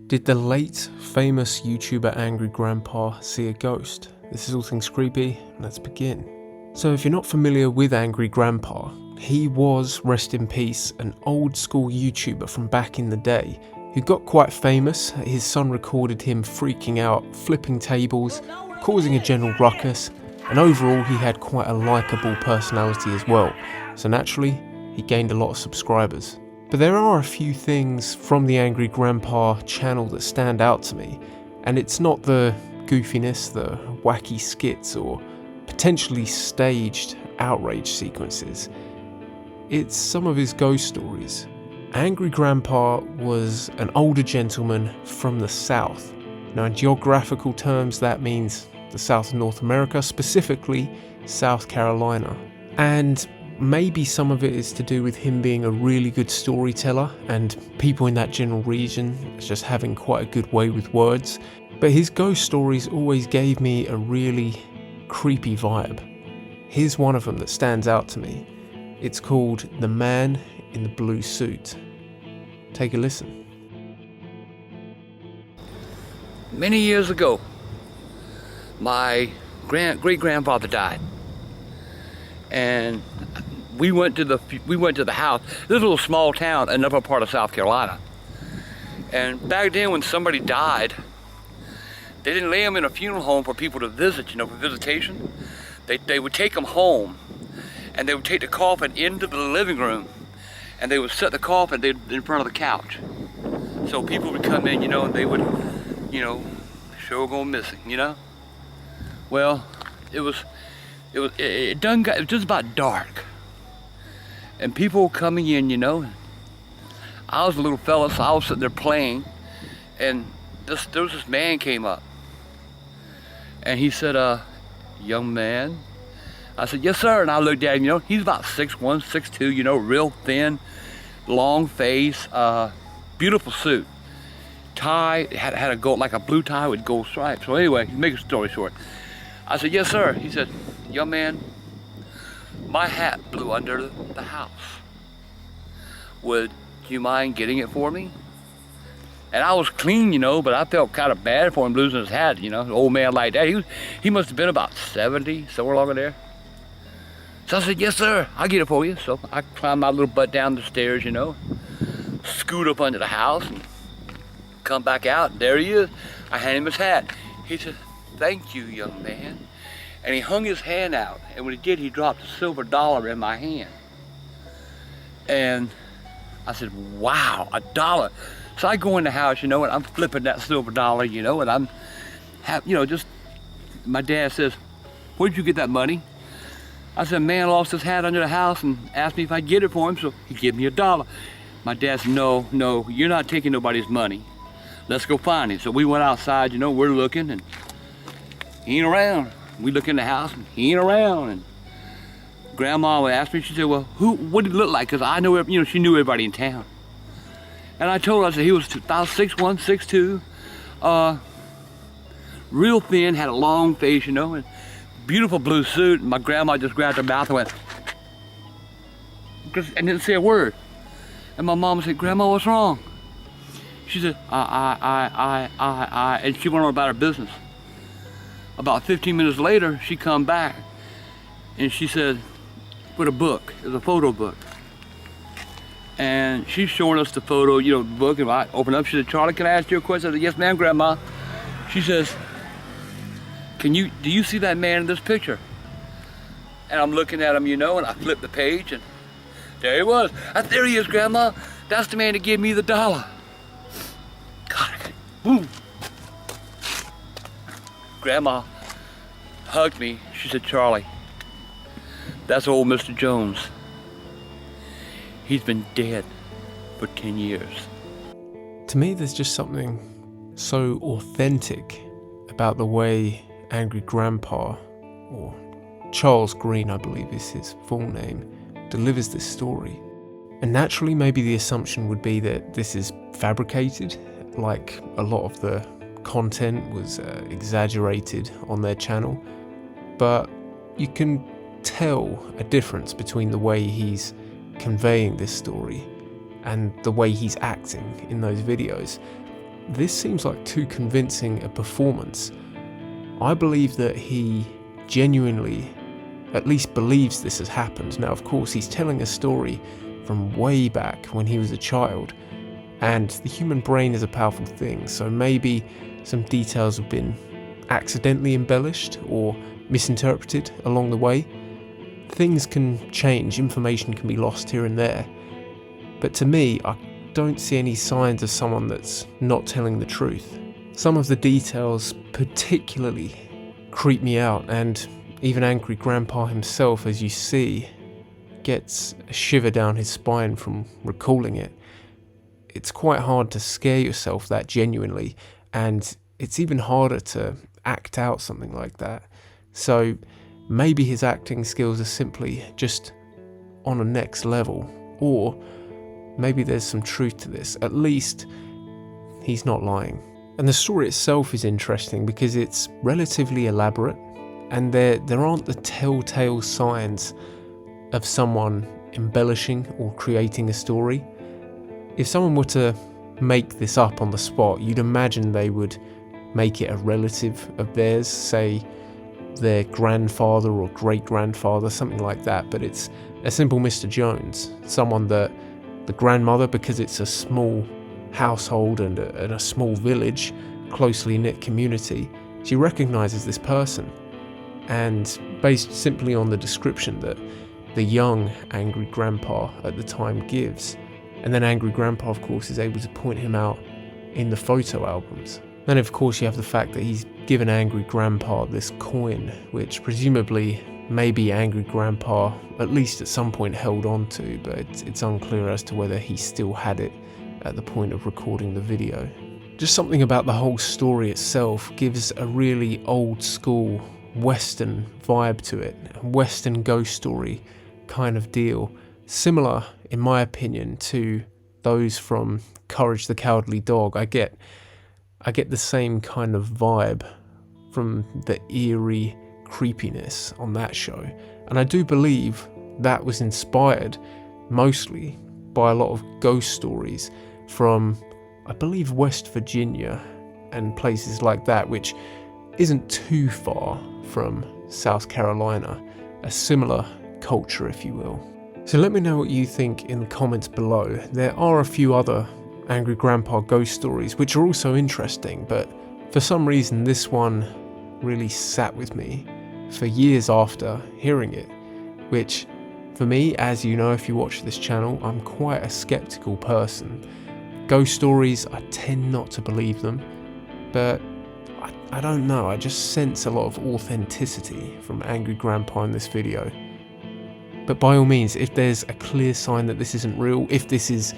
Did the late famous YouTuber Angry Grandpa see a ghost? This is All Things Creepy, let's begin. So if you're not familiar with Angry Grandpa, he was, rest in peace, an old school YouTuber from back in the day who got quite famous. His son recorded him freaking out, flipping tables, causing a general ruckus, and overall he had quite a likeable personality as well, so naturally he gained a lot of subscribers. But there are a few things from the Angry Grandpa channel that stand out to me, and it's not the goofiness, the wacky skits or potentially staged outrage sequences. It's some of his ghost stories. Angry Grandpa was an older gentleman from the South. Now in geographical terms that means the South of North America, specifically South Carolina. And maybe some of it is to do with him being a really good storyteller and people in that general region just having quite a good way with words. But his ghost stories always gave me a really creepy vibe. Here's one of them that stands out to me. It's called The Man in the Blue Suit. Take a listen. Many years ago, my great-grandfather died. And we went to the house. This is a little small town in another part of South Carolina. And back then when somebody died, they didn't lay them in a funeral home for people to visit, for visitation. They would take them home and they would take the coffin into the living room and they would set the coffin in front of the couch. So people would come in, and they would, sure go missing, Well, it was just about dark. And people were coming in, I was a little fella, so I was sitting there playing, and there was this man came up. And he said, young man. I said, yes, sir. And I looked at him, he's about 6'1", 6'2", real thin, long face, beautiful suit. Tie, had a gold, like a blue tie with gold stripes. So anyway, to make a story short, I said, yes, sir. He said, young man, my hat blew under the house. Would you mind getting it for me? And I was clean, but I felt kind of bad for him losing his hat, an old man like that. He must have been about 70, somewhere along in there. So I said, yes, sir, I'll get it for you. So I climbed my little butt down the stairs, scoot up under the house and come back out. And there he is. I handed him his hat. He said, thank you, young man. And he hung his hand out, and when he did, he dropped a silver dollar in my hand. And I said, wow, $1. So I go in the house, and I'm flipping that silver dollar, and I'm, my dad says, where'd you get that money? I said, man lost his hat under the house and asked me if I'd get it for him, so he gave me $1. My dad said, no, you're not taking nobody's money. Let's go find him. So we went outside, we're looking, and he ain't around. We look in the house, and he ain't around. And Grandma would ask me, she said, well, what did he look like? Because I know, she knew everybody in town. And I told her, I said, he was about 6'1", 6'2", real thin, had a long face, and beautiful blue suit. And my grandma just grabbed her mouth and went, and didn't say a word. And my mom said, Grandma, what's wrong? She said, I, and she went on about her business. About 15 minutes later, she come back and she said, with a book, it was a photo book. And she's showing us the photo, the book, and I opened up, she said, Charlie, can I ask you a question? I said, yes, ma'am, Grandma. She says, do you see that man in this picture? And I'm looking at him, and I flipped the page, and there he was. There he is, Grandma. That's the man that gave me the $1. God, boom. Grandma hugged me. She said, Charlie, that's old Mr. Jones. He's been dead for 10 years. To me, there's just something so authentic about the way Angry Grandpa, or Charles Green, I believe is his full name, delivers this story. And naturally, maybe the assumption would be that this is fabricated, like a lot of the content was exaggerated on their channel. But you can tell a difference between the way he's conveying this story and the way he's acting in those videos. this seems like too convincing a performance. I believe that he genuinely at least believes this has happened. Now, of course, he's telling a story from way back when he was a child, and the human brain is a powerful thing, so maybe some details have been accidentally embellished or misinterpreted along the way. Things can change, information can be lost here and there, but to me, I don't see any signs of someone that's not telling the truth. Some of the details particularly creep me out, and even Angry Grandpa himself, as you see, gets a shiver down his spine from recalling it. It's quite hard to scare yourself that genuinely, and it's even harder to act out something like that. So maybe his acting skills are simply just on a next level, or maybe there's some truth to this. At least he's not lying. And the story itself is interesting because it's relatively elaborate, and there aren't the telltale signs of someone embellishing or creating a story. If someone were to make this up on the spot, you'd imagine they would make it a relative of theirs, say their grandfather or great-grandfather, something like that, but it's a simple Mr. Jones, someone that the grandmother, because it's a small household and a small village, closely knit community, she recognises this person, and based simply on the description that the young Angry Grandpa at the time gives, and then Angry Grandpa, of course, is able to point him out in the photo albums. Then, of course, you have the fact that he's given Angry Grandpa this coin, which presumably maybe Angry Grandpa, at least at some point, held on to, but it's unclear as to whether he still had it at the point of recording the video. Just something about the whole story itself gives a really old school Western vibe to it, a Western ghost story kind of deal, similar, in my opinion, to those from Courage the Cowardly Dog. I get the same kind of vibe from the eerie creepiness on that show, and I do believe that was inspired mostly by a lot of ghost stories from, I believe, West Virginia and places like that, which isn't too far from South Carolina, a similar culture, if you will. So let me know what you think in the comments below. There are a few other Angry Grandpa ghost stories which are also interesting, but for some reason this one really sat with me for years after hearing it, which for me, as you know if you watch this channel, I'm quite a skeptical person. Ghost stories, I tend not to believe them, but I don't know, I just sense a lot of authenticity from Angry Grandpa in this video. But by all means, if there's a clear sign that this isn't real, if this is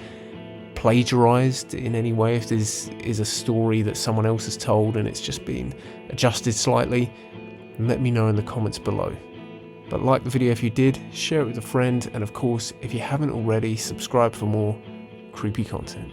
plagiarized in any way, if this is a story that someone else has told and it's just been adjusted slightly, let me know in the comments below. But like the video if you did, share it with a friend, and of course, if you haven't already, subscribe for more creepy content.